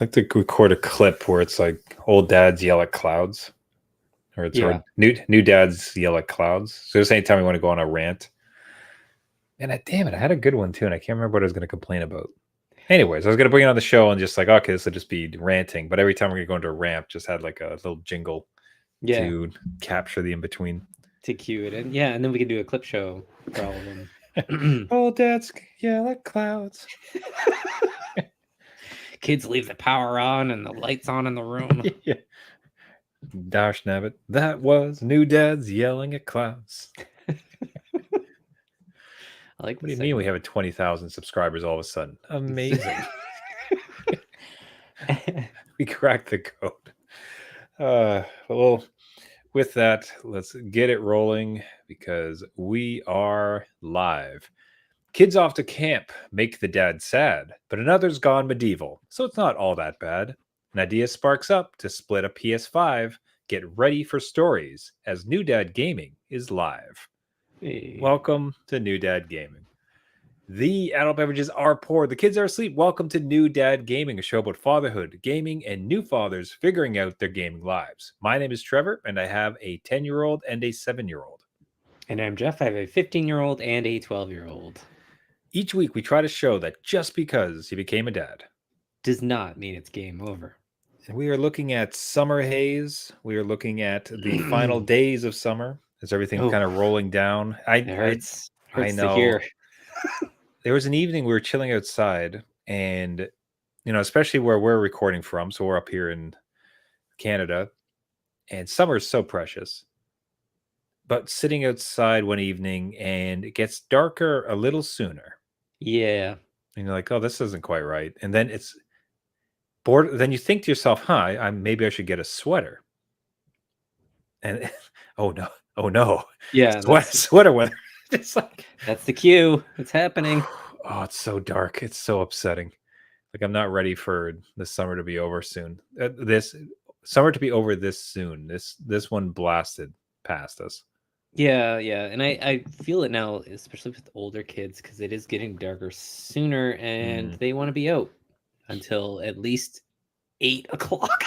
like to record a clip where it's like old dads yell at clouds, or it's or new dads yell at clouds. So just anytime we want to go on a rant. And damn it, I had a good one too, and I can't remember what I was going to complain about. Anyways, I was going to bring it on the show and just like, okay, this will just be ranting. But every time we're going to go into a rant, just had like a little jingle to capture the in between. To cue it in. Yeah, and then we can do a clip show for all of them. Old dads yell at clouds. Kids leave the power on and the lights on in the room. Yeah. Dash nabbit. That was new dads yelling at clouds. I like. What do you mean we have 20,000 subscribers all of a sudden? Amazing. We cracked the code. Well, with that, let's get it rolling because we are live. Kids off to camp make the dad sad, but another's gone medieval, so it's not all that bad. An idea sparks up to split a PS5. Get ready for stories as New Dad Gaming is live. Hey. Welcome to New Dad Gaming. The adult beverages are poured. The kids are asleep. Welcome to New Dad Gaming, a show about fatherhood, gaming, and new fathers figuring out their gaming lives. My name is Trevor, and I have a 10-year-old and a 7-year-old. And I'm Jeff. I have a 15-year-old and a 12-year-old. Each week, we try to show that just because you became a dad does not mean it's game over. And we are looking at summer haze. We are looking at the final days of summer as everything's kind of rolling down. It hurts I know. To hear. There was an evening we were chilling outside, and especially where we're recording from, so we're up here in Canada, and summer is so precious. But sitting outside one evening, and it gets darker a little sooner. Yeah. And you're like, oh, this isn't quite right. And then it's bored. Then you think to yourself, maybe I should get a sweater. And oh no. Yeah. Sweater weather. It's like that's the cue. It's happening. Oh, it's so dark. It's so upsetting. Like I'm not ready for the summer to be over soon. This summer to be over this soon. This one blasted past us. Yeah, and I feel it now, especially with older kids, because it is getting darker sooner, and they want to be out until at least 8 o'clock.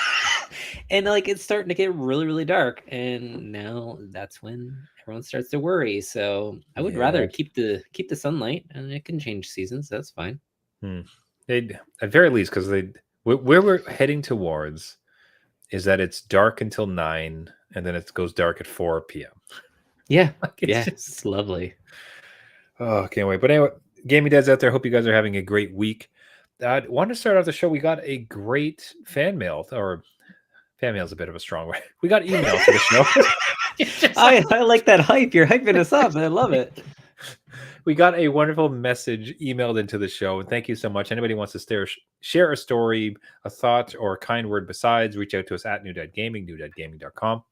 And like it's starting to get really, really dark, and now that's when everyone starts to worry. So I would rather keep the sunlight, and it can change seasons. That's fine. At very least, because where we're heading towards is that it's dark until 9, and then it goes dark at 4 p.m. Yeah, it's lovely. Oh, can't wait. But anyway, gaming dads out there, hope you guys are having a great week. I wanted to start off the show. We got a great fan mail, or fan mail is a bit of a strong way. We got email for the show. I like that hype. You're hyping us up. I love it. We got a wonderful message emailed into the show, and thank you so much. Anybody wants to share a story, a thought, or a kind word besides, reach out to us at newdadgaming, newdadgaming.com.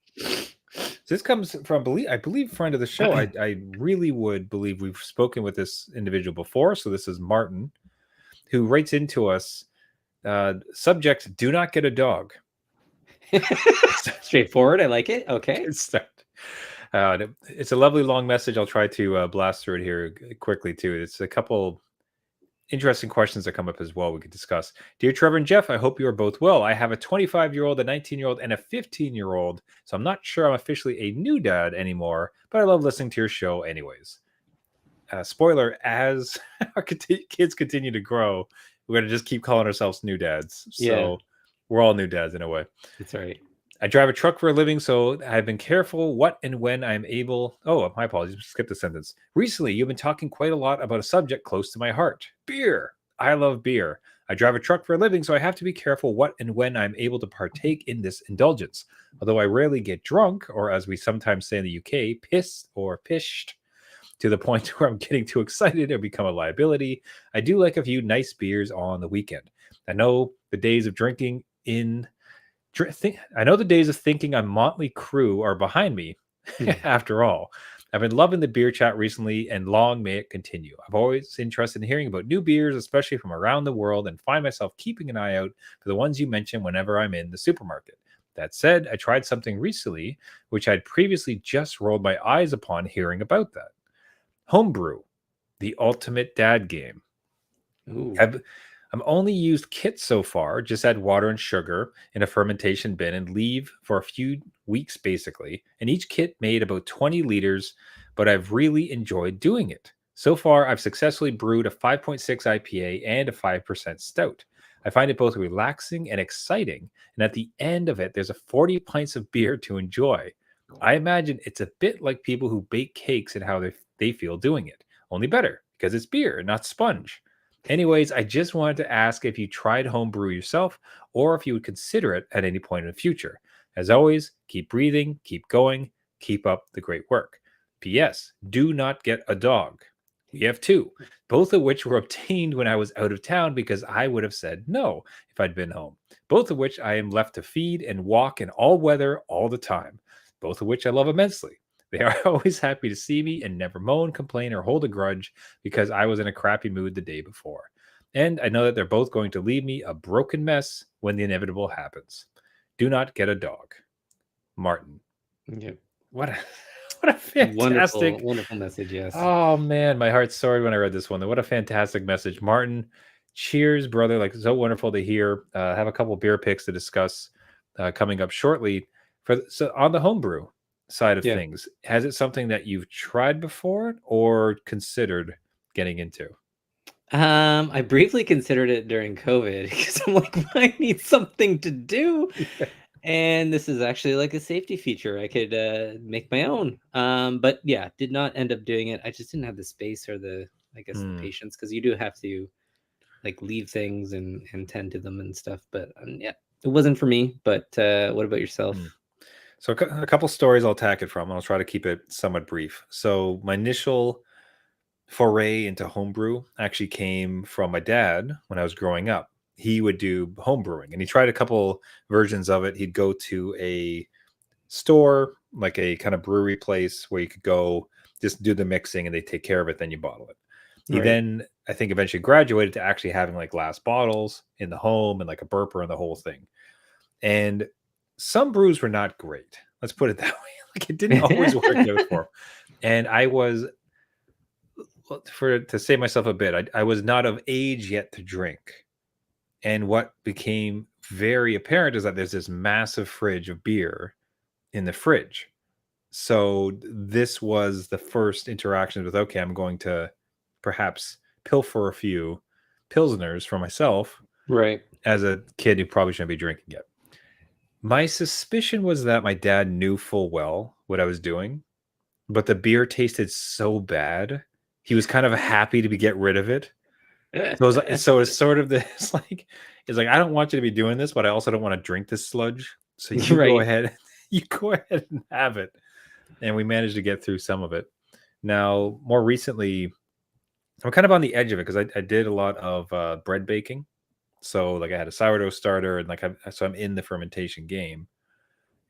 So this comes from, I believe, friend of the show. I really would believe we've spoken with this individual before. So this is Martin, who writes into us, subject, do not get a dog. Straightforward. I like it. Okay. It's a lovely long message. I'll try to blast through it here quickly too. It's a couple interesting questions that come up as well we could discuss. Dear Trevor and Jeff, I hope you are both well. I have a 25-year-old, a 19-year-old, and a 15-year-old, so I'm not sure I'm officially a new dad anymore, but I love listening to your show anyways. Spoiler, as our kids continue to grow, we're going to just keep calling ourselves new dads. So we're all new dads in a way. That's right. I drive a truck for a living, so I've been careful what and when I'm able. Oh, my apologies. Skip the sentence. Recently, you've been talking quite a lot about a subject close to my heart. Beer. I love beer. I drive a truck for a living, so I have to be careful what and when I'm able to partake in this indulgence. Although I rarely get drunk, or as we sometimes say in the UK, pissed or pished, to the point where I'm getting too excited or become a liability, I do like a few nice beers on the weekend. I know the days of thinking I'm Motley Crue are behind me. After all, I've been loving the beer chat recently, and long may it continue. I'm always interested in hearing about new beers, especially from around the world, and find myself keeping an eye out for the ones you mention whenever I'm in the supermarket. That said, I tried something recently, which I'd previously just rolled my eyes upon hearing about that. Homebrew, the ultimate dad game. I'm only used kits so far, just add water and sugar in a fermentation bin and leave for a few weeks basically. And each kit made about 20 liters, but I've really enjoyed doing it. So far, I've successfully brewed a 5.6 IPA and a 5% stout. I find it both relaxing and exciting, and at the end of it, there's a 40 pints of beer to enjoy. I imagine it's a bit like people who bake cakes and how they feel doing it, only better because it's beer, not sponge. Anyways, I just wanted to ask if you tried homebrew yourself or if you would consider it at any point in the future. As always, keep breathing, keep going, keep up the great work. P.S. Do not get a dog. We have two, both of which were obtained when I was out of town because I would have said no if I'd been home. Both of which I am left to feed and walk in all weather all the time. Both of which I love immensely. They are always happy to see me and never moan, complain, or hold a grudge because I was in a crappy mood the day before. And I know that they're both going to leave me a broken mess when the inevitable happens. Do not get a dog. Martin. Yeah. What a, what a fantastic. Wonderful message. Yes. Oh man, my heart soared when I read this one. What a fantastic message. Martin, cheers, brother. Like, so wonderful to hear. Have a couple beer picks to discuss coming up shortly. So on the homebrew side of things, has it something that you've tried before or considered getting into? I briefly considered it during COVID because I'm like, I need something to do. And this is actually like a safety feature. I could make my own. But yeah, did not end up doing it. I just didn't have the space or the the patience, because you do have to like leave things and tend to them and stuff. But yeah, it wasn't for me. But what about yourself? So a couple stories I'll tack it from, and I'll try to keep it somewhat brief. So my initial foray into homebrew actually came from my dad when I was growing up. He would do home brewing, and he tried a couple versions of it. He'd go to a store, like a kind of brewery place where you could go just do the mixing and they take care of it, then you bottle it. He then, I think, eventually graduated to actually having like glass bottles in the home and like a burper and the whole thing. And some brews were not great. Let's put it that way. Like, it didn't always work out for him. And I was, to save myself a bit, I was not of age yet to drink. And what became very apparent is that there's this massive fridge of beer in the fridge. So this was the first interaction with, okay, I'm going to perhaps pilfer a few Pilsners for myself. Right. As a kid who probably shouldn't be drinking yet. My suspicion was that my dad knew full well what I was doing, but the beer tasted so bad, he was kind of happy to get rid of it. So it's sort of this like, it's like, I don't want you to be doing this, but I also don't want to drink this sludge. So you go ahead, and have it. And we managed to get through some of it. Now, more recently, I'm kind of on the edge of it because I did a lot of bread baking. So like I had a sourdough starter, and like so I'm in the fermentation game.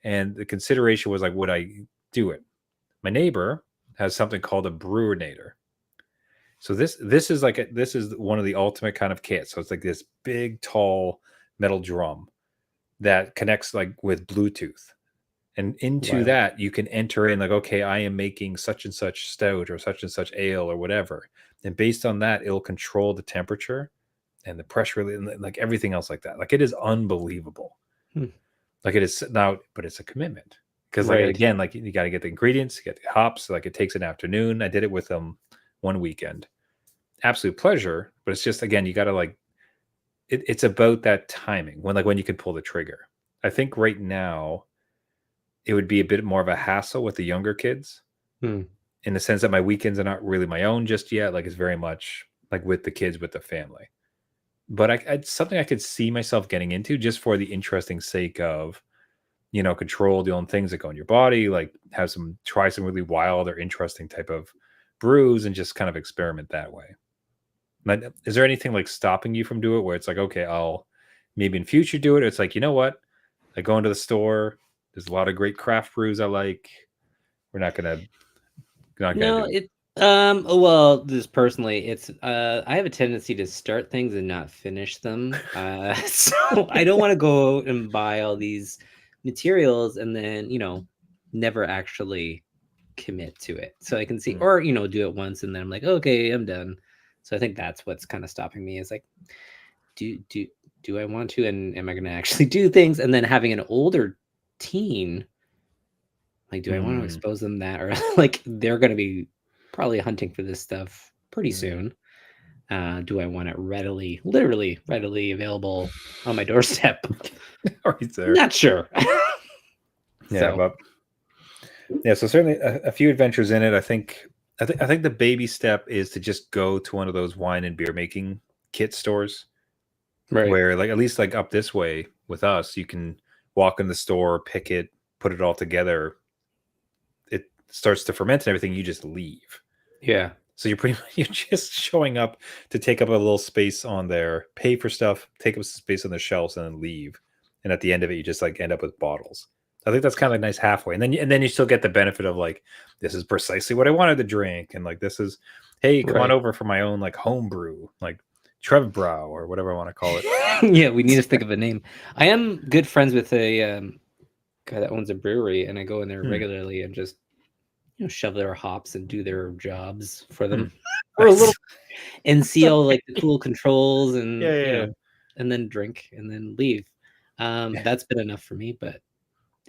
And the consideration was like, would I do it? My neighbor has something called a Brewinator. So this is like this is one of the ultimate kind of kits. So it's like this big, tall metal drum that connects like with Bluetooth. And into that, you can enter in like, okay, I am making such and such stout or such and such ale or whatever. And based on that, it'll control the temperature and the pressure and like everything else like that. Like, it is unbelievable. Like, it is now, but it's a commitment because like again, like you got to get the ingredients, get the hops. Like, it takes an afternoon. I did it with them one weekend. Absolute pleasure, but it's just, again, you got to like it's about that timing when you can pull the trigger. I think right now it would be a bit more of a hassle with the younger kids in the sense that my weekends are not really my own just yet. Like, it's very much like with the kids, with the family. But it's something I could see myself getting into just for the interesting sake of, control the own things that go in your body, like try some really wild or interesting type of brews and just kind of experiment that way. Is there anything like stopping you from doing it where it's like, okay, I'll maybe in future do it? Or it's like, you know what? I go into the store. There's a lot of great craft brews I like. We're not gonna do it. Well, just personally, it's I have a tendency to start things and not finish them. So I don't want to go out and buy all these materials and then, never actually commit to it. So I can see, or, do it once and then I'm like, okay, I'm done. So I think that's what's kind of stopping me, is like, do I want to, and am I going to actually do things? And then having an older teen, like, do I want to expose them that, or like they're going to be probably hunting for this stuff pretty soon? Do I want it literally readily available on my doorstep? Right there. Not sure. So certainly a few adventures in it. I think the baby step is to just go to one of those wine and beer making kit stores, right? Where like at least like up this way with us, you can walk in the store, pick it, put it all together. It starts to ferment and everything. You just leave. Yeah. So you're just showing up to take up a little space on there, pay for stuff, take up space on the shelves, and then leave. And at the end of it, you just like end up with bottles. I think that's kind of a nice halfway. And then you still get the benefit of like, this is precisely what I wanted to drink, and like this is, hey, come on over for my own like home brew, like Trev Brow or whatever I want to call it. Yeah, we need to think of a name. I am good friends with a guy that owns a brewery, and I go in there regularly and just shove their hops and do their jobs for them for a little, and see all like the cool controls and and then drink and then leave. That's been enough for me, but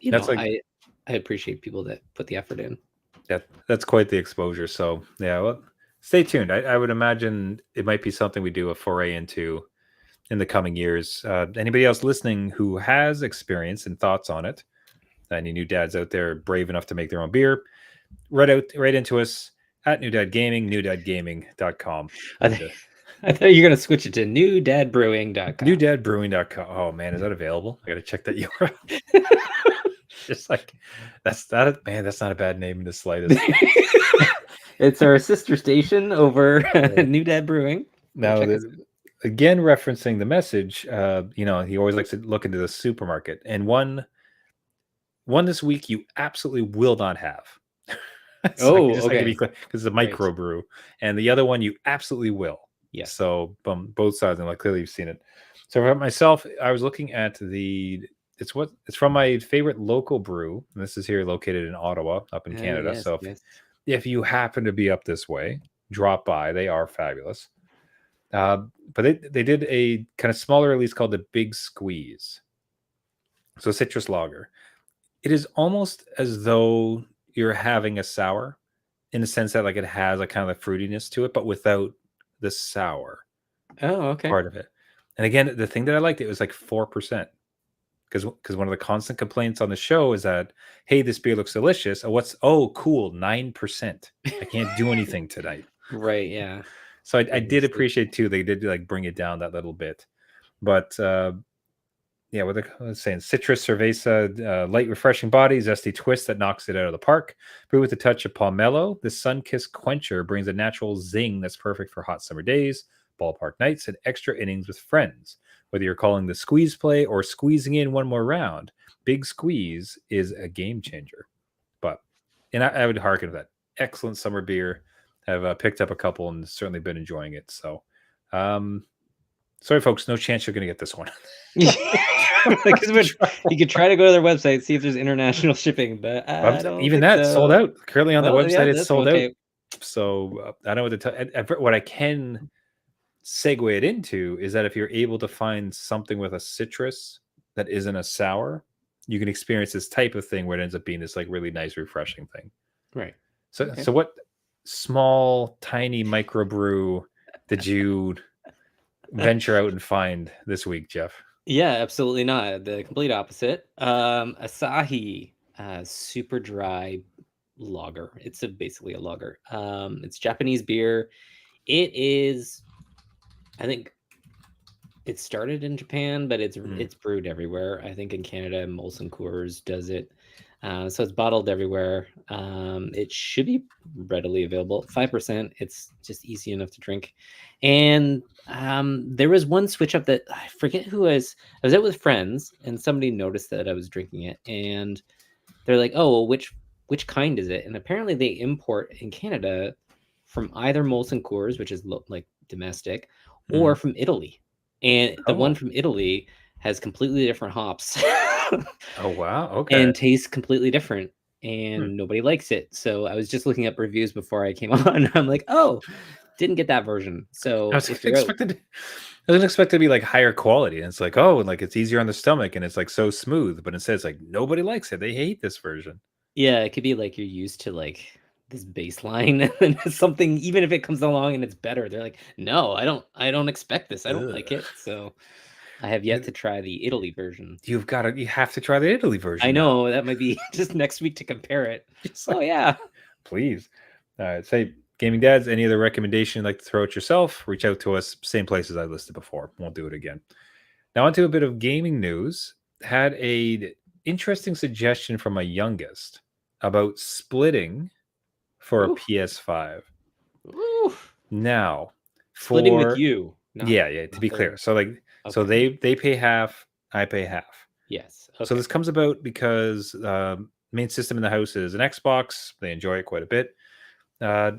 I appreciate people that put the effort in. Yeah, that's quite the exposure. So yeah, well, stay tuned. I would imagine it might be something we do a foray into in the coming years. Anybody else listening who has experience and thoughts on it, any new dads out there brave enough to make their own beer, right into us at New Dad Gaming, newdadgaming.com. I thought you were going to switch it to newdadbrewing.com. Newdadbrewing.com. Oh man, is that available? I got to check that URL. Just like that's not a bad name in the slightest. It's our sister station over New Dad Brewing. Now, again, referencing the message, he always likes to look into the supermarket, and one this week you absolutely will not have. Okay. Because it's a microbrew, and the other one you absolutely will. Yeah. So both sides, and like clearly you've seen it. So for myself, I was looking at it's from my favorite local brew, and this is here located in Ottawa, up in Canada. Yes, so if you happen to be up this way, drop by. They are fabulous. But they did a kind of smaller release called the Big Squeeze. So citrus lager. It is almost as though you're having a sour, in the sense that like it has a kind of a fruitiness to it, but without the sour part of it. And again, the thing that I liked, it was like 4%. Because one of the constant complaints on the show is that, hey, this beer looks delicious. Cool, 9%. I can't do anything tonight. Right, yeah. So I did appreciate too. They did like bring it down that little bit, but what they're saying, citrus cerveza, light, refreshing body, zesty twist that knocks it out of the park. Brewed with a touch of pomelo, the sun-kissed quencher brings a natural zing that's perfect for hot summer days, ballpark nights, and extra innings with friends. Whether you're calling the squeeze play or squeezing in one more round, Big Squeeze is a game changer. And I would hearken to that. Excellent summer beer. I've picked up a couple and certainly been enjoying it. So, sorry, folks, no chance you're going to get this one. You could try to go to their website, see if there's international shipping, but even that sold out. Currently on the website, it's sold out. So I don't know what what I can segue it into is that if you're able to find something with a citrus that isn't a sour, you can experience this type of thing where it ends up being this like really nice, refreshing thing. Right. So what small, tiny microbrew did you venture out and find this week, Jeff? Yeah, absolutely not. The complete opposite. Asahi super dry lager. It's basically a lager. It's Japanese beer. It is, I think it started in Japan, but it's brewed everywhere. I think in Canada, Molson Coors does it. So it's bottled everywhere. It should be readily available. 5%. It's just easy enough to drink. And there was one switch up that I forget who I was out with friends, and somebody noticed that I was drinking it, and they're like, "Oh, well, which kind is it?" And apparently they import in Canada from either Molson Coors, which is like domestic, or from Italy. And the one from Italy has completely different hops. Oh, wow. Okay. And tastes completely different, and nobody likes it. So I was just looking up reviews before I came on. I'm like, oh, didn't get that version. So I was expecting I didn't expect it to be like higher quality. And it's like, oh, and like it's easier on the stomach and it's like so smooth. But instead, it's like nobody likes it. They hate this version. Yeah, it could be like you're used to like this baseline and then something, even if it comes along and it's better, they're like, no, I don't expect this. I don't like Ugh. it. So I have yet to try the Italy version. You have to try the Italy version. I now. know that might be just next week to compare it. Just like, Oh yeah. please. All right. Say, gaming dads, any other recommendation you'd like to throw at yourself? Reach out to us. Same places I listed before. Won't do it again. Now onto a bit of gaming news. Had a interesting suggestion from my youngest about splitting for a Ooh. PS5. Ooh. Now, Splitting with for you. Not, yeah, to not be clear. the So like so okay. they pay half, I pay half. Yes. So Okay. this comes about because main system in the house is an Xbox. They enjoy it quite a bit. Uh,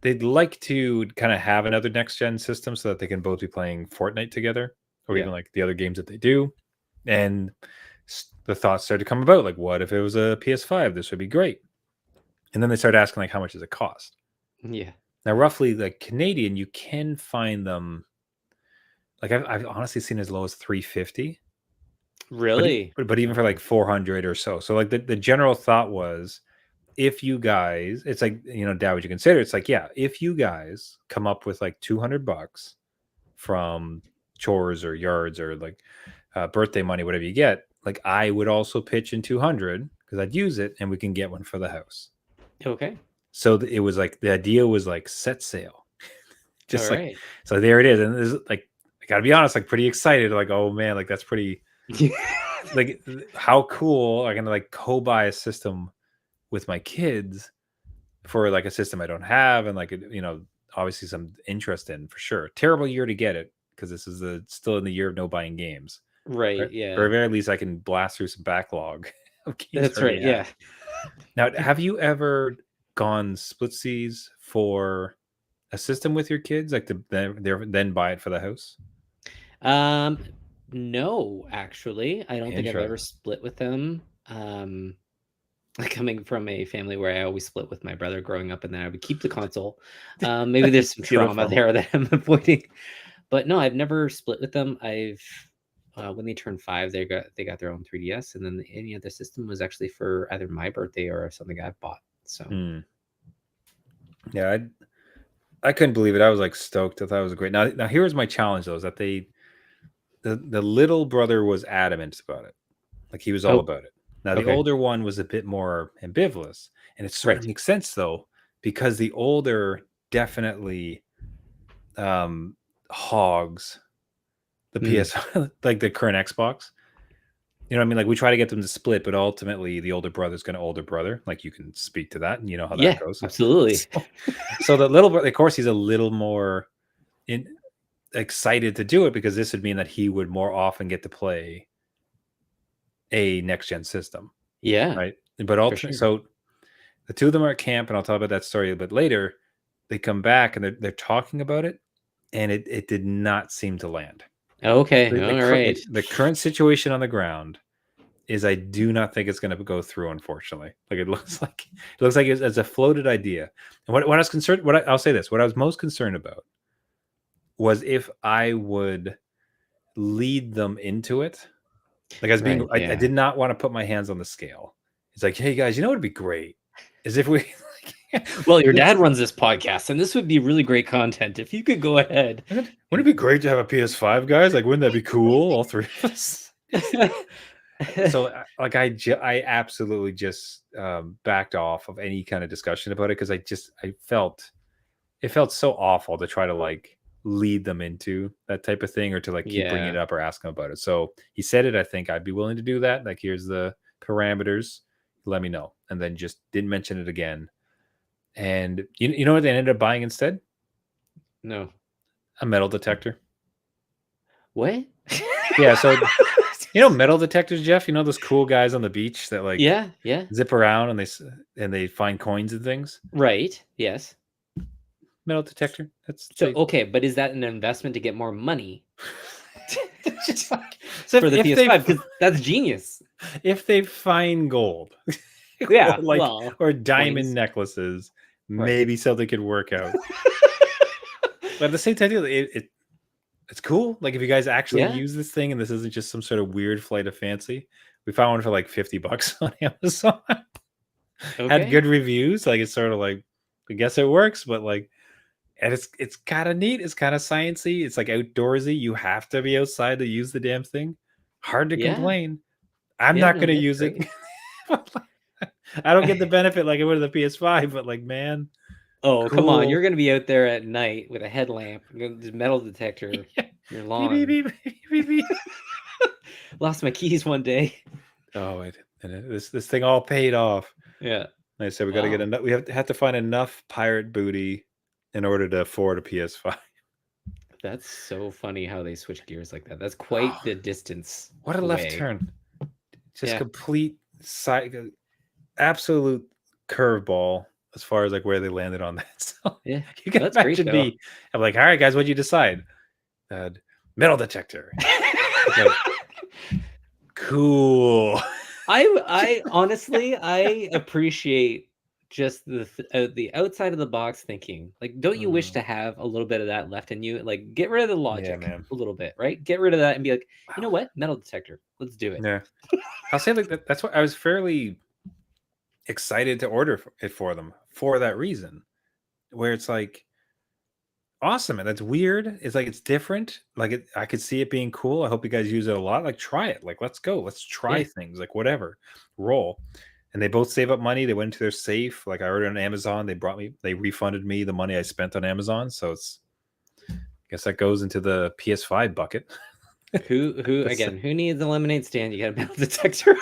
they'd like to kind of have another next gen system so that they can both be playing Fortnite together, or Yeah. even like the other games that they do. And the thoughts started to come about, like, what if it was a PS5? This would be great. And then they started asking, like, how much does it cost? Yeah. Now, roughly, like Canadian, you can find them. Like I've honestly seen as low as 350, Really? but even for like Okay. 400 or so. So like the general thought was, if you guys, it's like, Dad, would you consider? It's like, yeah, if you guys come up with like $200 from chores or yards or like birthday money, whatever you get, like I would also pitch in 200 because I'd use it and we can get one for the house. Okay. So it was like the idea was like set sail, All just like, right. so there it is. And this is like, I gotta be honest, like pretty excited. Like, oh man, like that's pretty, like how cool. I'm gonna like co-buy a system with my kids for like a system I don't have, and like obviously some interest in for sure. Terrible year to get it because this is still in the year of no buying games. Right. Right? Or Yeah. at very least, I can blast through some backlog of games I That's right. already have. Yeah. Now, have you ever gone splitsies for a system with your kids, like to then buy it for the house? Um, no, actually, I don't think I've ever Interesting. split with them. Coming from a family where I always split with my brother growing up, and then I would keep the console. Maybe there's some Steal it trauma from them. there that I'm avoiding. But no, I've never split with them. I've when they turned 5, they got their own 3DS, and then any other system was actually for either my birthday or something I bought. So Hmm. Yeah, I couldn't believe it. I was like stoked. I thought it was great. Now here's my challenge though: is that the little brother was adamant about it. Like he was all oh, about it. Now the okay, older one was a bit more ambivalent, and it sort of right. makes sense though because the older definitely hogs the Mm, PS, like the current Xbox. You know what I mean? Like we try to get them to split, but ultimately the older brother's going to older brother. Like you can speak to that, and you know how that yeah, goes. absolutely. So the little brother, of course, he's a little more in, excited to do it because this would mean that he would more often get to play a next gen system, Yeah, right? But for ultimately, sure. so the two of them are at camp, and I'll talk about that story a bit later. They come back and they're talking about it, and it did not seem to land. Okay, all right. The current situation on the ground is I do not think it's going to go through. Unfortunately, like it looks like it's a floated idea. And what I was concerned, I'll say this: what I was most concerned about was if I would lead them into it. Like Right, I yeah. did not want to put my hands on the scale. It's like, hey guys, you know what would be great is if we Well, your dad runs this podcast, and this would be really great content if you could go ahead. wouldn't it be great to have a PS5, guys? Like, wouldn't that be cool? All three of us. So, like, I absolutely just backed off of any kind of discussion about it because I felt it felt so awful to try to like lead them into that type of thing or to like keep bringing it Yeah. up or ask them about it. So he said it. I think I'd be willing to do that. Like, here's the parameters. Let me know. And then just didn't mention it again. And you know what they ended up buying instead? No. A metal detector. What? Yeah. So metal detectors, Jeff. You know those cool guys on the beach that like Yeah, yeah. zip around and they find coins and things. Right, yes. Metal detector. That's So, okay, but is that an investment to get more money just like, so for the if they PS5? Because that's genius. if they find gold or Yeah, like well, or diamond coins. necklaces, Right. maybe something could work out. But at the same time, It's cool. Like if you guys actually Yeah. use this thing and this isn't just some sort of weird flight of fancy. We found one for like $50 on Amazon. Had Okay. good reviews. Like it's sort of like, I guess it works, but like, and it's kind of neat. It's kind of sciencey. It's like outdoorsy. You have to be outside to use the damn thing. Hard to Yeah. complain. I'm Yeah. not No, gonna that's use it. great. I don't get the benefit like I would of the PS5, but like, man, Oh, come on. cool. You're going to be out there at night with a headlamp, this metal detector, Yeah. your Beep, beep, lawn. beep, beep, beep. Lost my keys one day. Oh, this thing all paid off. Yeah. Like I said, we got to get Wow. enough. We have to find enough pirate booty in order to afford a PS5. That's so funny how they switch gears like that. That's quite the distance What a left away. turn! Just Yeah. complete side, absolute curveball as far as like where they landed on that. So Yeah. you can That's great, imagine though. me. I'm like, all right, guys, what'd you decide? Metal detector. Like, cool. I honestly, I appreciate just the outside of the box thinking. Like, don't you wish Mm, to have a little bit of that left in you? Like, get rid of the yeah, logic man. a little bit, right? Get rid of that and be like, you know Wow. what? Metal detector. Let's do it. Yeah, I'll say like that. That's what I was fairly excited to order it for them for that reason. Where it's like awesome, and that's weird. It's like it's different. Like I could see it being cool. I hope you guys use it a lot. Like try it. Like let's go. Let's try Yeah. things. Like whatever. Roll. And they both save up money. They went into their safe. Like I ordered on Amazon. They refunded me the money I spent on Amazon. So it's I guess that goes into the PS5 bucket. Who That's again? Who needs a lemonade stand? You got a metal detector.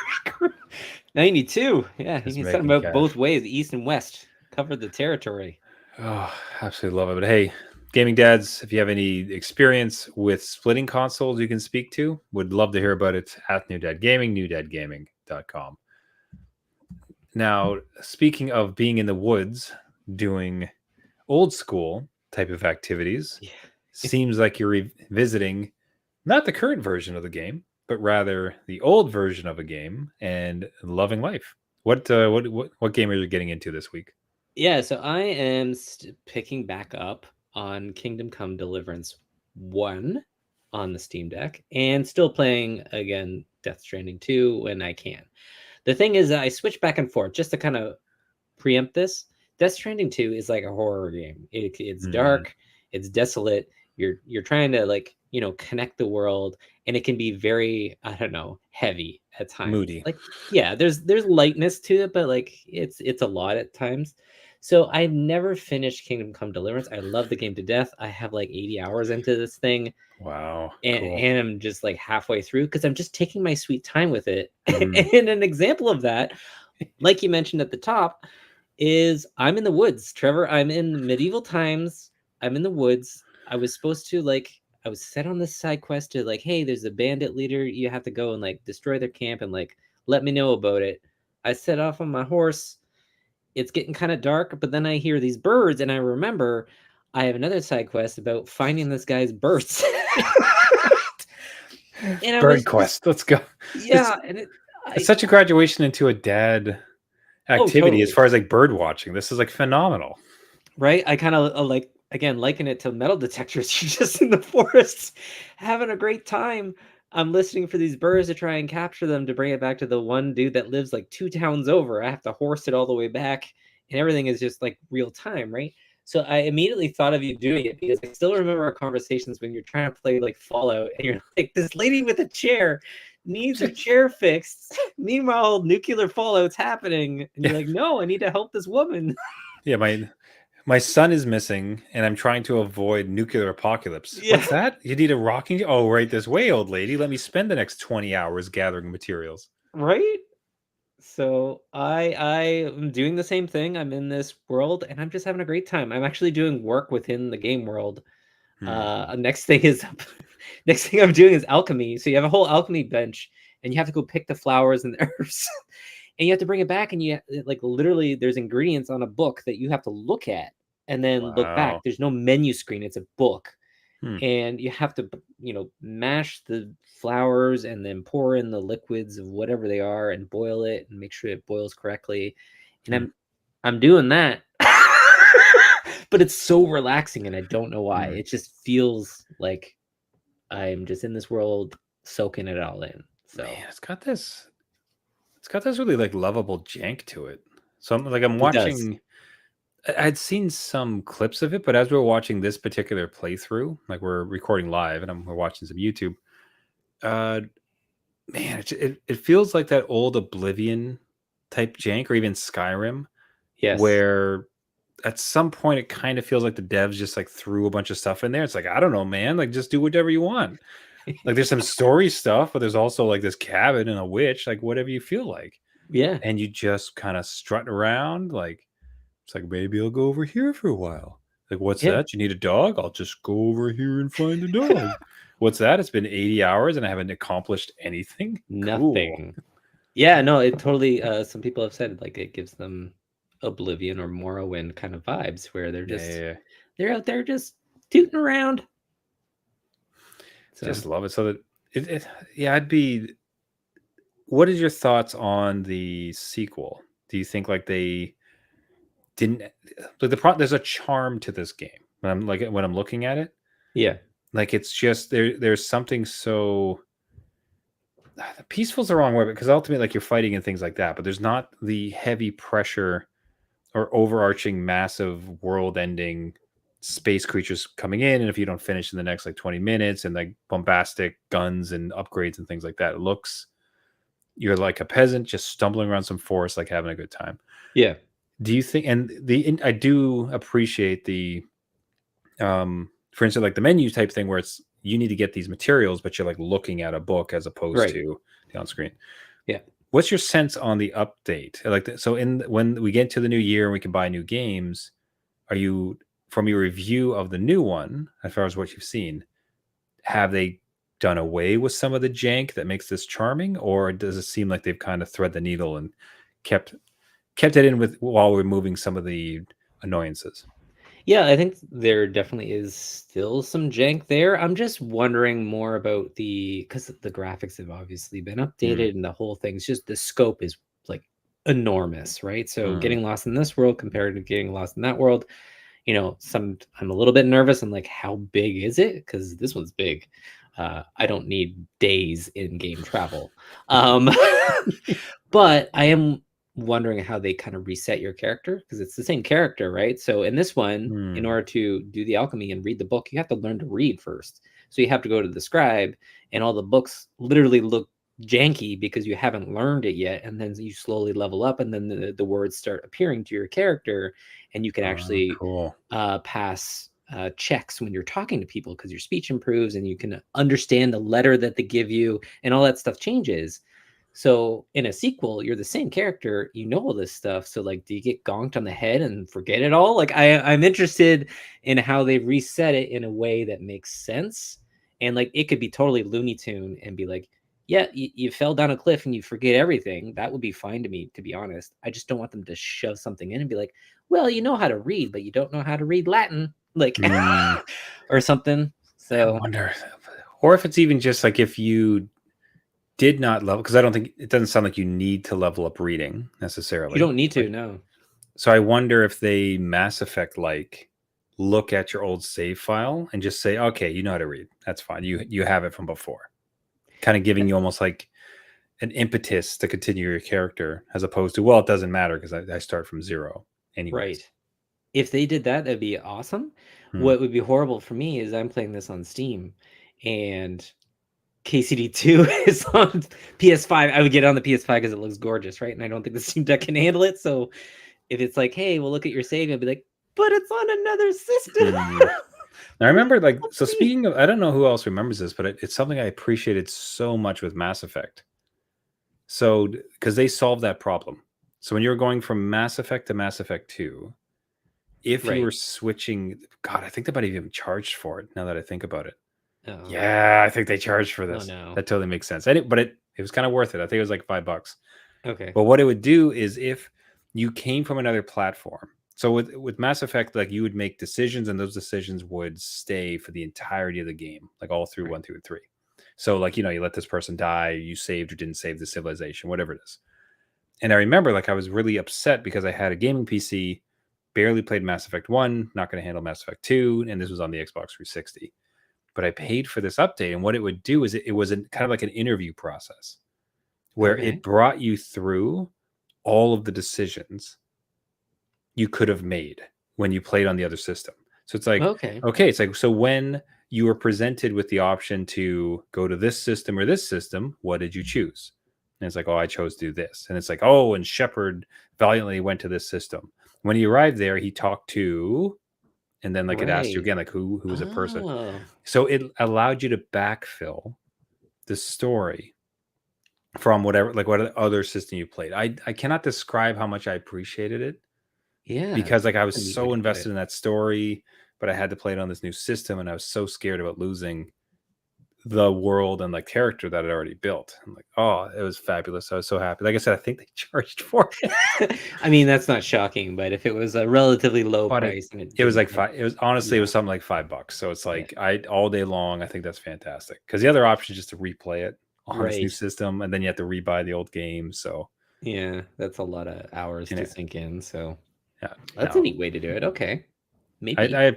Now you need two. Yeah, you just need something making about cash. both ways, east and west. Cover the territory. Oh, absolutely love it. But hey, gaming dads, if you have any experience with splitting consoles you can speak to, would love to hear about it at New Dad Gaming, newdadgaming.com. Now, speaking of being in the woods doing old school type of activities, Yeah. seems like you're revisiting not the current version of the game, but rather the old version of a game and loving life. What game are you getting into this week? Yeah, so I am picking back up on Kingdom Come Deliverance 1 on the Steam Deck and still playing again Death Stranding 2 when I can. The thing is, I switch back and forth just to kind of preempt this. Death Stranding 2 is like a horror game. It's Mm, dark, it's desolate. You're trying to like, connect the world, and it can be very, I don't know, heavy at times. moody. Like, yeah, there's lightness to it, but like it's a lot at times. So I've never finished Kingdom Come Deliverance. I love the game to death. I have like 80 hours into this thing, Wow, and, cool. and I'm just like halfway through because I'm just taking my sweet time with it. Mm, And an example of that, like you mentioned at the top, is I'm in the woods, Trevor. I'm in medieval times. I'm in the woods. I was supposed to I was set on this side quest to like, hey, there's a bandit leader. You have to go and like destroy their camp and like let me know about it. I set off on my horse. It's getting kind of dark, but then I hear these birds and I remember I have another side quest about finding this guy's birds. And I Bird was just, Quest. Let's go. It's yeah, and it's such a graduation into a dad oh, activity as totally. far as like bird watching. This is like phenomenal. Right? I kind of like, again, liken it to metal detectors. You're just in the forests having a great time. I'm listening for these birds to try and capture them to bring it back to the one dude that lives like 2 towns over. I have to horse it all the way back, and everything is just like real time, right? So I immediately thought of you doing it because I still remember our conversations when you're trying to play like Fallout and you're like, this lady with a chair needs her chair fixed. Meanwhile, nuclear fallout's happening. And you're like, no, I need to help this woman. Yeah, my son is missing, and I'm trying to avoid nuclear apocalypse. Yeah. What's that? You need a rocking? Oh, right this way, old lady. Let me spend the next 20 hours gathering materials. Right? So I am doing the same thing. I'm in this world and I'm just having a great time. I'm actually doing work within the game world. Hmm. Next thing is next thing I'm doing is alchemy. So you have a whole alchemy bench and you have to go pick the flowers and the herbs. And you have to bring it back and you like literally there's ingredients on a book that you have to look at and then look back. Wow. There's no menu screen. It's a book. Hmm. And you have to mash the flowers and then pour in the liquids of whatever they are and boil it and make sure it boils correctly, and Hmm. I'm doing that. But it's so relaxing and I don't know why. Hmm. It just feels like I'm just in this world soaking it all in. So Man, it's got this really like lovable jank to it. So I'm it does. watching. I'd seen some clips of it, but as we were watching this particular playthrough, like we're recording live and we're watching some YouTube. Uh, Man, it feels like that old Oblivion type jank, or even Skyrim, Yes. where at some point it kind of feels like the devs just like threw a bunch of stuff in there. It's like, I don't know, man, like just do whatever you want. Like there's some story stuff, but there's also like this cabin and a witch, like whatever you feel like. Yeah. And you just kind of strut around, like it's like maybe I'll go over here for a while. Like, what's Yeah. that? You need a dog? I'll just go over here and find the dog. What's that? It's been 80 hours and I haven't accomplished anything. Cool. Nothing. Yeah, no, it totally some people have said like it gives them Oblivion or Morrowind kind of vibes where Yeah. they're out there just tooting around. So Just love it. So that yeah, I'd be. What is your thoughts on the sequel? Do you think like they didn't like there's a charm to this game when I'm looking at it, yeah. like it's just there's something so peaceful is the wrong word because ultimately like you're fighting and things like that, but there's not the heavy pressure or overarching massive world ending space creatures coming in, and if you don't finish in the next like 20 minutes and like bombastic guns and upgrades and things like that, it looks you're like a peasant just stumbling around some forest like having a good time. Yeah. Do you think, and I do appreciate for instance, like the menu type thing where it's you need to get these materials, but you're like looking at a book as opposed Right. to the on screen. Yeah. What's your sense on the update? So in when we get to the new year and we can buy new games, are you from your review of the new one, as far as what you've seen, have they done away with some of the jank that makes this charming, or does it seem like they've kind of thread the needle and kept it in with while removing some of the annoyances? Yeah, I think there definitely is still some jank there. I'm just wondering more about because the graphics have obviously been Mm, updated and the whole thing's just the scope is like enormous, right? So mm, getting lost in this world compared to getting lost in that world, I'm a little bit nervous. I'm like, how big is it? Because this one's big. I don't need days in game travel. Um, but I am wondering how they kind of reset your character because it's the same character, right? So in this one, in mm. order to do the alchemy and read the book, you have to learn to read first. So you have to go to the scribe, and all the books literally look janky because you haven't learned it yet. And then you slowly level up, and then the words start appearing to your character, and you can actually Cool. pass checks when you're talking to people because your speech improves and you can understand the letter that they give you, and all that stuff changes. So in a sequel, you're the same character, you know all this stuff. So like, do you get gonked on the head and forget it all? Like I'm interested in how they reset it in a way that makes sense. And like it could be totally Looney Tune and be like, yeah, you fell down a cliff and you forget everything. That would be fine to me, to be honest. I just don't want them to shove something in and be like, well, you know how to read, but you don't know how to read Latin, like Mm, or something. I So wonder, or if it's even just like if you did not level, because I don't think it doesn't sound like you need to level up reading you necessarily. don't need to, Like, no. so I wonder if they Mass Effect like look at your old save file and just say, okay, you know how to read. That's fine. You have it from before, kind of giving you almost like an impetus to continue your character, as opposed to, well, it doesn't matter because I start from zero anyways. Right. If they did that, that'd be awesome. Hmm. What would be horrible for me is I'm playing this on Steam and KCD2 is on PS5. I would get it on the PS5 because it looks gorgeous, right? And I don't think the Steam Deck can handle it. So if it's like, hey, we'll look at your save, I'd be like, but it's on another system. Hmm. I remember, like, Help so me. speaking of, I don't know who else remembers this, but it's something I appreciated so much with Mass Effect. So, because they solved that problem. So when you were going from Mass Effect to Mass Effect 2, if you were Right. switching, God, I think they might have even charged for it now that I think about it. Oh, Yeah, I think they charged for oh this. no. That totally makes sense. But it was kind of worth it. I think it was like $5. Okay. But what it would do is if you came from another platform. So with Mass Effect, like you would make decisions and those decisions would stay for the entirety of the game, like all through Right. 1, 2, and 3. So like, you let this person die, you saved or didn't save the civilization, whatever it is. And I remember like I was really upset because I had a gaming PC, barely played Mass Effect 1, not going to handle Mass Effect 2, and this was on the Xbox 360. but I paid for this update. And what it would do is it was kind of like an interview process where Okay. it brought you through all of the decisions you could have made when you played on the other system. So it's like, Okay. okay, it's like, so when you were presented with the option to go to this system or this system, what did you choose? And it's like, oh, I chose to do this. And it's like, oh, and Shepard valiantly went to this system. When he arrived there, he talked to, and then like it asked you Right. again, like who was a person. Oh. So it allowed you to backfill the story from whatever, like what other system you played. I cannot describe how much I appreciated it Yeah. because like I That's was a neat way so to put invested it. in that story, but I had to play it on this new system, and I was so scared about losing the world and like character that I'd already built. I'm like, oh, it was fabulous. I was so happy. Like I said, I think they charged for it. I mean, that's not shocking, but if it was a relatively low But price and it it was didn't like have, it was honestly, it yeah, was something like $5. So it's yeah, like I all day long, I think that's fantastic. Because the other option is just to replay it on this new right. system, and then you have to rebuy the old game. So Yeah, that's a lot of hours you to know, sink in. So yeah, that's a no. neat way to do it. Okay. I, Maybe. I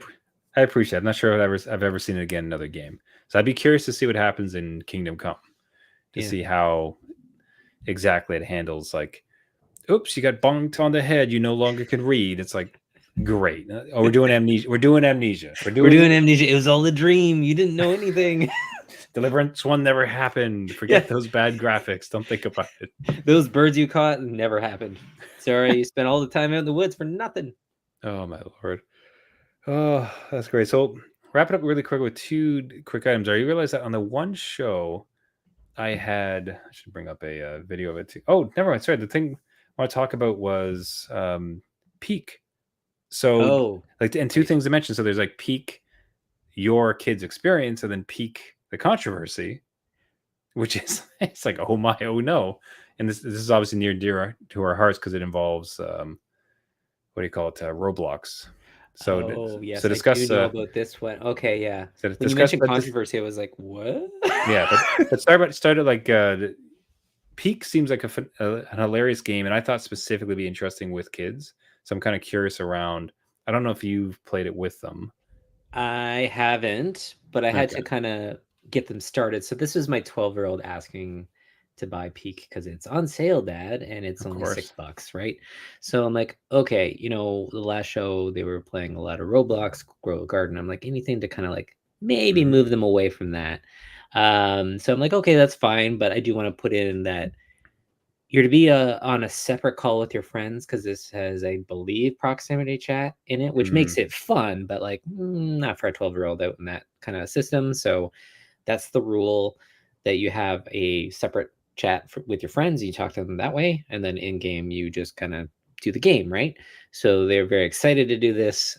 I appreciate it. I'm not sure if I've ever seen it again in another game. So I'd be curious to see what happens in Kingdom Come, to Yeah. see how exactly it handles like, oops, you got bonked on the head, you no longer can read. It's like, great. Oh, we're doing amnesia. We're doing amnesia. We're We're doing doing Amnesia. It was all a dream. You didn't know anything. Deliverance 1 never happened. Yeah. Forget those bad graphics. Don't think about it. Those birds you caught never happened. Sorry, you spent all the time out in the woods for nothing. Oh my lord. Oh, that's great. So wrap it up really quick with 2 quick items. You realize that on the one show I should bring up a video of it too. Oh, never mind. Sorry. The thing I want to talk about was peak. So Oh, like, and 2 right. things to mention. So there's like peak your kid's experience, and then peak the controversy, which is it's like, oh my, oh no. And this is obviously near and dear to our hearts because it involves what do you call it, Roblox. So Oh, so yes, I do discuss know about this one. Okay, yeah. so When you discuss mentioned about this. controversy, I was like, what? Yeah, but started like Peak seems like an hilarious game, and I thought specifically be interesting with kids. So I'm kind of curious around. I don't know if you've played it with them. I haven't, but I had Okay. to kind of get them started. So this is my 12-year-old asking to buy Peak because it's on sale, Dad, and it's Of only course. $6, right? So I'm like, okay, the last show they were playing a lot of Roblox, Grow a Garden. I'm like, anything to kind of like maybe Mhm. move them away from that. So I'm like, okay, that's fine, but I do want to put in that you're to be on a separate call with your friends because this has, I believe, proximity chat in it, which makes Mm. it fun, but like not for a 12-year-old out in that kind of system. So that's the rule, that you have a separate chat with your friends. You talk to them that way, and then in game you just kind of do the game, right? So they're very excited to do this.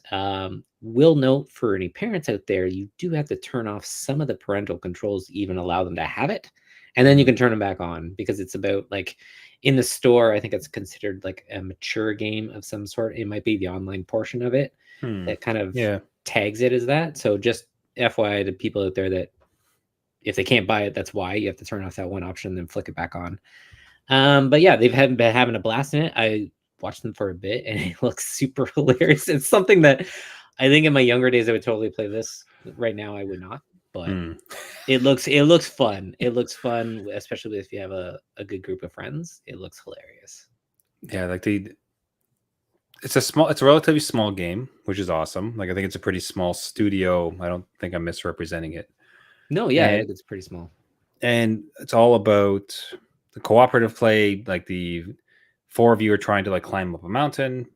Will note for any parents out there, you do have to turn off some of the parental controls to even allow them to have it, and then you Mm. can turn them back on because it's about like in the store. I think it's considered like a mature game of some sort. It might be the online portion of it Hmm. that kind of Yeah. tags it as that. So just FYI to people out there that if they can't buy it, that's why you have to turn off that one option and then flick it back on. But yeah, they've been having a blast in it. I watched them for a bit and it looks super hilarious. It's something that I think in my younger days I would totally play this. Right now I would not, but Hmm. it looks fun. It looks fun, especially if you have a good group of friends. It looks hilarious. Yeah, like it's a relatively small game, which is awesome. Like I think it's a pretty small studio. I don't think I'm misrepresenting it. No, yeah, I And think it's pretty small. it's all about the cooperative play, like the 4 of you are trying to like climb up a mountain.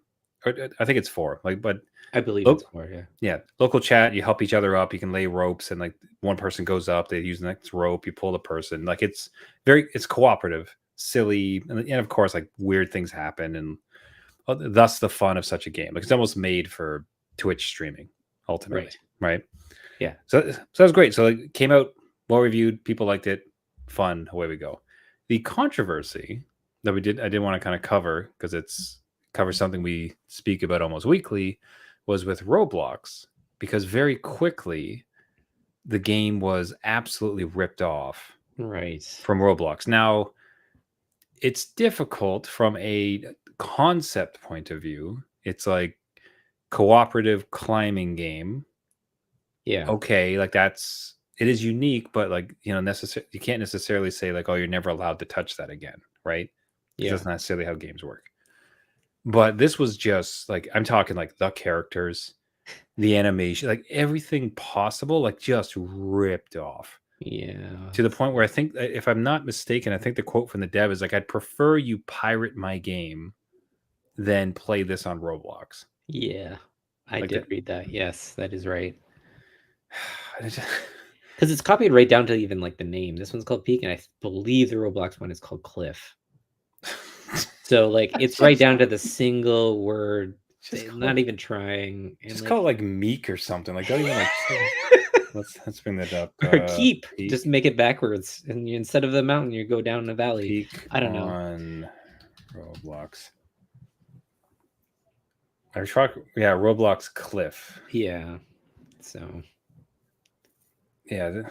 Or, I think it's 4. Like, but I believe it's look, more, yeah. yeah, local chat. You help each other up. You can lay ropes, and like one person goes up, they use the next rope. You pull the person. Like it's cooperative, silly, and of course, like weird things happen, and thus the fun of such a game. Like it's almost made for Twitch streaming, ultimately, Right. right? Yeah. So that was great. So it came out well reviewed. People liked it. Fun. Away we go. The controversy that I did want to kind of cover because it's covers something we speak about almost weekly, was with Roblox, because very quickly the game was absolutely ripped off Right. from Roblox. Now it's difficult from a concept point of view. It's like cooperative climbing game. Yeah. Okay, like that's it is unique, but like, you can't necessarily say like, oh, you're never allowed to touch that again, right? Because Yeah. that's not necessarily how games work. But this was just like, I'm talking like the characters, the animation, like everything possible, like just ripped off Yeah. to the point where I think, if I'm not mistaken, I think the quote from the dev is like, I'd prefer you pirate my game than play this on Roblox. Yeah. I Like did that. read that. Yes, that is right. I just- Because it's copied right down to even like the name. This one's called Peak, and I believe the Roblox one is called Cliff. So like it's right down to the single word. Just call Not it, even trying. And just like call it like Meek or something. Like, don't even like. Let's bring that up. or keep. Peak, Just make it backwards, and instead of the mountain, you go down the valley. peak I don't know. on Roblox. Roblox Cliff. Yeah. So Yeah.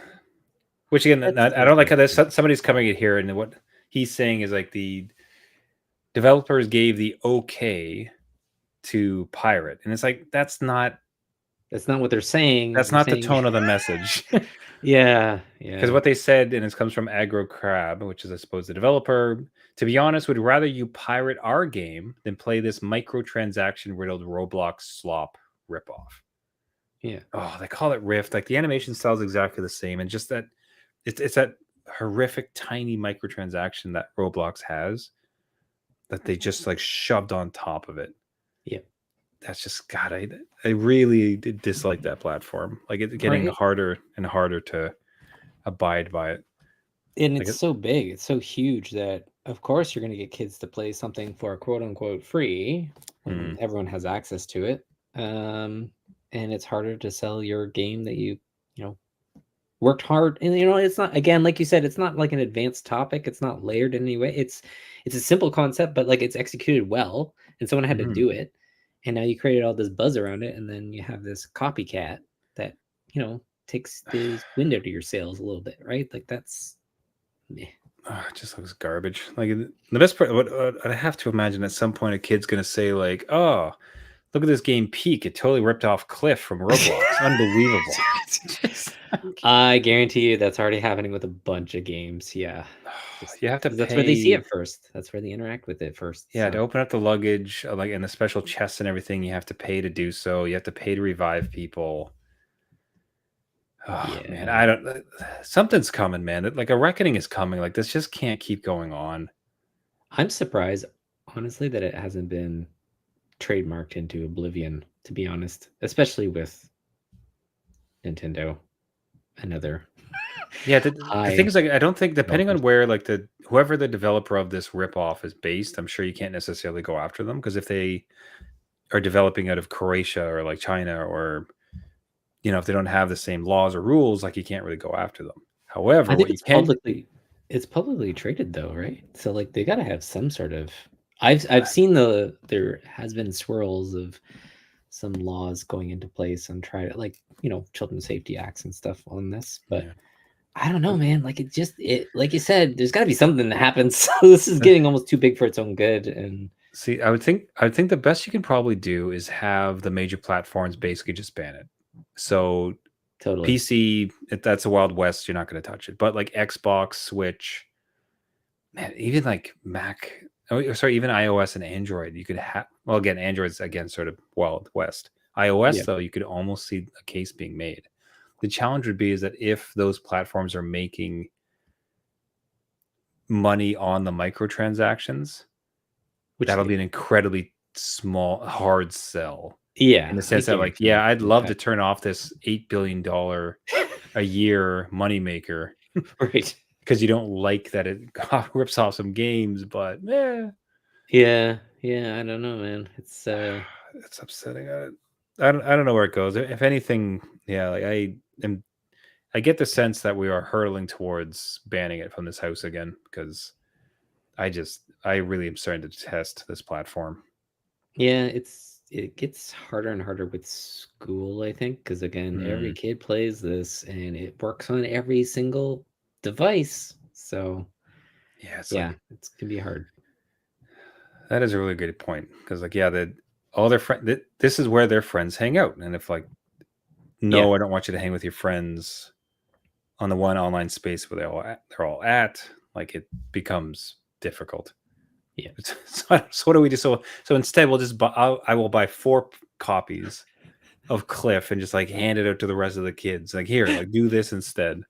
Which again, I don't like how somebody's coming in here, and what he's saying is like the developers gave the okay to pirate, and it's like that's not what they're saying. That's They're not the saying... tone of the message. Yeah. Because what they said, and it comes from Aggro Crab, which is, I suppose, the developer, to be honest, would rather you pirate our game than play this microtransaction riddled Roblox slop ripoff. Yeah. Oh, they call it Rift. Like the animation style is exactly the same, and just that it's that horrific tiny microtransaction that Roblox has that they just like shoved on top of it. Yeah. That's just, God, I really did dislike that platform. Like it's getting harder and harder to abide by it. And it's so big, it's so huge that of course you're going to get kids to play something for quote unquote free when everyone has access to it. And it's harder to sell your game that you worked hard. And it's not, again, like you said, it's not like an advanced topic. It's not layered in any way. It's a simple concept, but like it's executed well, and someone had to do it. And now you created all this buzz around it, and then you have this copycat that takes the wind out of your sails a little bit, right? Like that's meh. Oh, it just looks garbage. Like the best part, what I have to imagine at some point a kid's gonna say like, "Oh, look at this game Peak! It totally ripped off Cliff from Roblox. Unbelievable." I guarantee you that's already happening with a bunch of games. Yeah, you have to. That's where they see it first. That's where they interact with it first. Yeah, to open up the luggage, like in the special chests and everything, you have to pay to do so. You have to pay to revive people. Oh man, something's coming, man. Like a reckoning is coming. Like this just can't keep going on. I'm surprised, honestly, that it hasn't been trademarked into oblivion, to be honest, especially with Nintendo. Another the thing is, like, I don't think, depending on where like whoever the developer of this ripoff is based, I'm sure you can't necessarily go after them, because if they are developing out of Croatia or like China, or if they don't have the same laws or rules, like you can't really go after them. However, I think it's publicly traded though, right? So like they got to have some sort of. I've seen there has been swirls of some laws going into place and try to, like, children's safety acts and stuff on this, but I don't know, man. Like it like you said, there's got to be something that happens. So this is getting almost too big for its own good. And see, I would think the best you can probably do is have the major platforms basically just ban it. So totally PC, if that's a Wild West, you're not going to touch it. But like Xbox, Switch, man, even like Mac, even iOS and Android, you could have. Well, again, Android's sort of Wild West. iOS, though, you could almost see a case being made. The challenge would be is that if those platforms are making money on the microtransactions, that'll be an incredibly hard sell. Yeah, in the sense that, like, I'd love to turn off this $8 billion a year moneymaker, right? Because you don't like that it rips off some games, but yeah, I don't know, man. It's upsetting. I don't know where it goes. If anything, like I get the sense that we are hurtling towards banning it from this house again, because I really am starting to test this platform. Yeah, it gets harder and harder with school, I think, because again, every kid plays this and it works on every single device. So it's gonna be hard. That is a really good point, because like all their friends, this is where their friends hang out, and if like, no, I don't want you to hang with your friends on the one online space where they're all at, like it becomes difficult. Yeah. So what do we do? So instead, we'll just I will buy 4 copies of Cliff and just like hand it out to the rest of the kids. Like, here, like do this instead,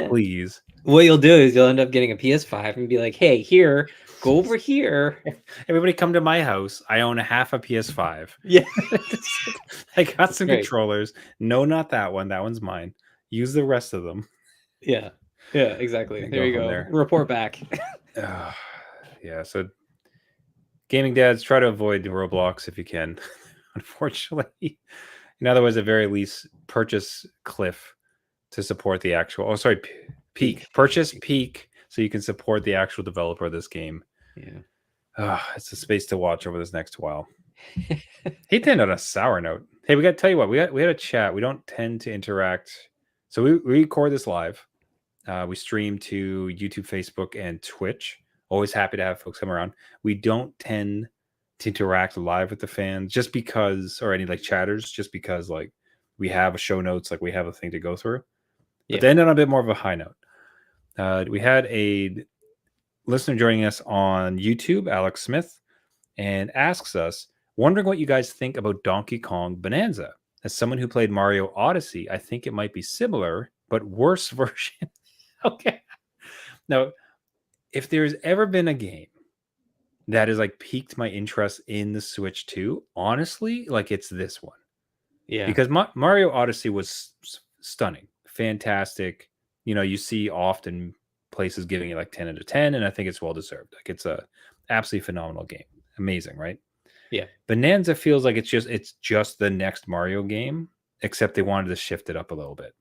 please. What you'll do is you'll end up getting a PS5 and be like, hey, here, go over here. Everybody come to my house. I own a half a PS5. Yeah. I got some Right. controllers. No, not that one. That one's mine. Use the rest of them. Yeah. Yeah, exactly. And There go you from go. there. Report back. Yeah, so gaming dads, try to avoid Roblox if you can. Unfortunately, in other words, at very least, purchase Cliff to support the actual. Oh, sorry, Peak. Purchase Peak so you can support the actual developer of this game. Yeah. It's a space to watch over this next while. Hate to end on a sour note. Hey, we got to tell you what, we had a chat. We don't tend to interact. So we record this live. We stream to YouTube, Facebook, and Twitch. Always happy to have folks come around. We don't tend to interact live with the fans just because, or any like chatters, just because like we have a show notes, like we have a thing to go through. But then on a bit more of a high note, we had a listener joining us on YouTube, Alex Smith, and asks us, wondering what you guys think about Donkey Kong Bonanza. As someone who played Mario Odyssey, I think it might be similar, but worse version. Okay. Now, if there's ever been a game that has like piqued my interest in the Switch 2, honestly, like it's this one. Yeah. Because Mario Odyssey was stunning, fantastic. You know, you see often places giving it like 10 out of 10, and I think it's well deserved. Like it's a absolutely phenomenal game. Amazing, right? Yeah. Bonanza feels like it's just the next Mario game, except they wanted to shift it up a little bit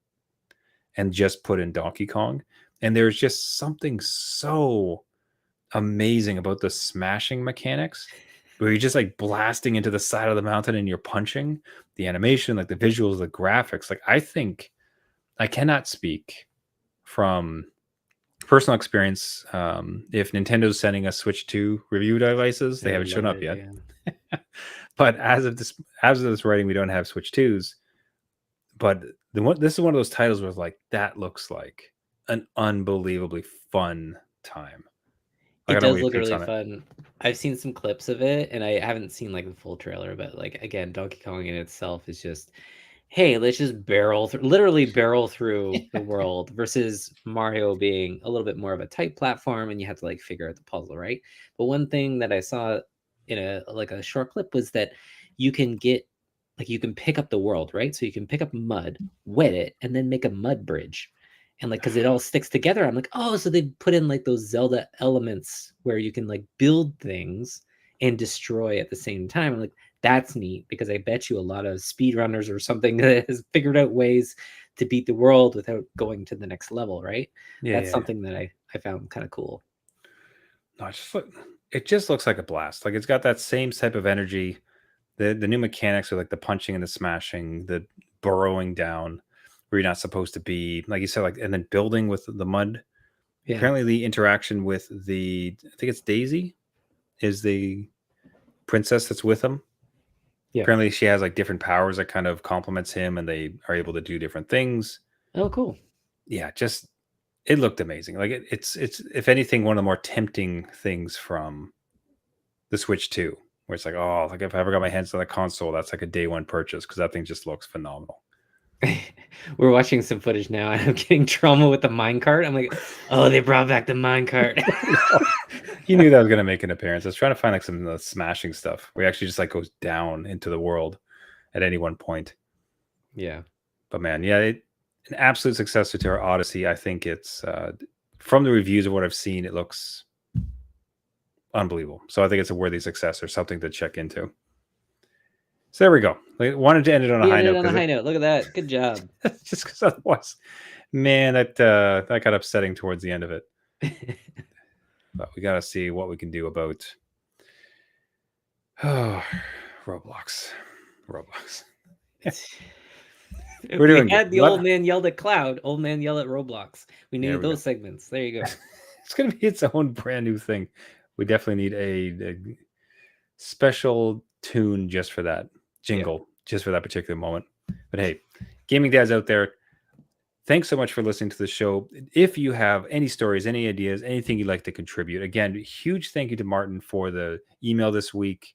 and just put in Donkey Kong. And there's just something so amazing about the smashing mechanics where you're just like blasting into the side of the mountain and you're punching. The animation, like the visuals, the graphics. Like I think I cannot speak from personal experience. If Nintendo's sending us Switch 2 review devices, they haven't shown up yet. But as of this writing, we don't have Switch 2s. But this is one of those titles where like that looks like an unbelievably fun time. It does look really fun. I've seen some clips of it, and I haven't seen like the full trailer. But like again, Donkey Kong in itself is just, hey, let's just literally barrel through the world. Versus Mario being a little bit more of a tight platform, and you have to like figure out the puzzle, right? But one thing that I saw in a short clip was that you can pick up the world, right? So you can pick up mud, wet it, and then make a mud bridge. And like, because it all sticks together, I'm like, oh, so they put in like those Zelda elements where you can like build things and destroy at the same time. I'm like, that's neat, because I bet you a lot of speedrunners or something that has figured out ways to beat the world without going to the next level, right? Yeah, that's something that I found kind of cool. No, it just looks like a blast. Like it's got that same type of energy. The new mechanics are like the punching and the smashing, the burrowing down where you're not supposed to be, like you said, like, and then building with the mud. Yeah. Apparently the interaction with I think it's Daisy is the princess that's with him. Yeah. Apparently she has like different powers that kind of complements him, and they are able to do different things. Oh, cool. Yeah, just it looked amazing. Like it's if anything, one of the more tempting things from the Switch 2, where it's like, oh, like if I ever got my hands on a console, that's like a day one purchase, because that thing just looks phenomenal. We're watching some footage now, and I'm getting trauma with the minecart. I'm like, oh, they brought back the minecart. You knew that was going to make an appearance. I was trying to find like some of the smashing stuff where he actually just like goes down into the world at any one point. Yeah. But man, yeah, an absolute successor to our Odyssey. I think it's from the reviews of what I've seen, it looks unbelievable. So I think it's a worthy successor, something to check into. So there we go. I wanted to end it on a high note. Look at that. Good job. Just because otherwise, man, that got upsetting towards the end of it. But we got to see what we can do about Roblox. We're doing. We had the old man yelled at Cloud. Old man yelled at Roblox. We need those segments. There you go. It's going to be its own brand new thing. We definitely need a special tune just for that. Jingle, just for that particular moment. But hey, gaming dads out there, Thanks so much for listening to the show. If you have any stories, any ideas, anything you'd like to contribute, again, huge thank you to Martin for the email this week.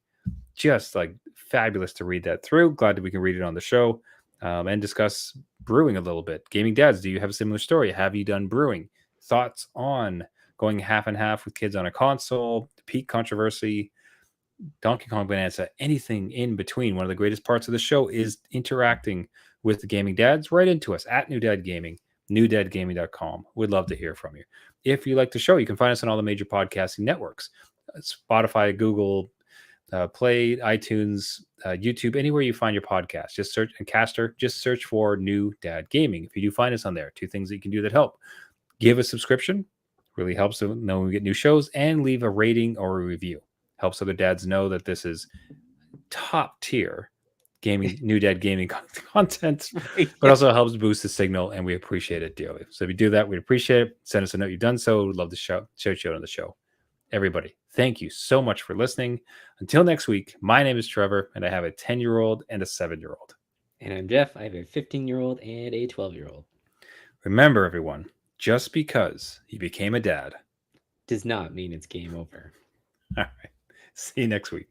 Just like fabulous to read that through. Glad that we can read it on the show and discuss brewing a little bit. Gaming Dads, do you have a similar story? Have you done brewing? Thoughts on going half and half with kids on a console, Peak controversy, Donkey Kong Bonanza, anything in between. One of the greatest parts of the show is interacting with the Gaming Dads. Right into us at New Dad Gaming, newdadgaming.com. We'd love to hear from you. If you like the show, you can find us on all the major podcasting networks, Spotify, Google Play, iTunes, YouTube, anywhere you find your podcast. Just search, and Caster, just search for New Dad Gaming. If you do find us on there, 2 things that you can do that help. Give a subscription, really helps to know when we get new shows, and leave a rating or a review. Helps other dads know that this is top tier gaming, New Dad Gaming content, but also helps boost the signal, and we appreciate it dearly. So if you do that, we'd appreciate it. Send us a note you've done so. We'd love to shout you out on the show. Everybody, thank you so much for listening. Until next week, my name is Trevor, and I have a 10-year-old and a 7-year-old. And I'm Jeff. I have a 15-year-old and a 12-year-old. Remember, everyone, just because you became a dad does not mean it's game over. All right. See you next week.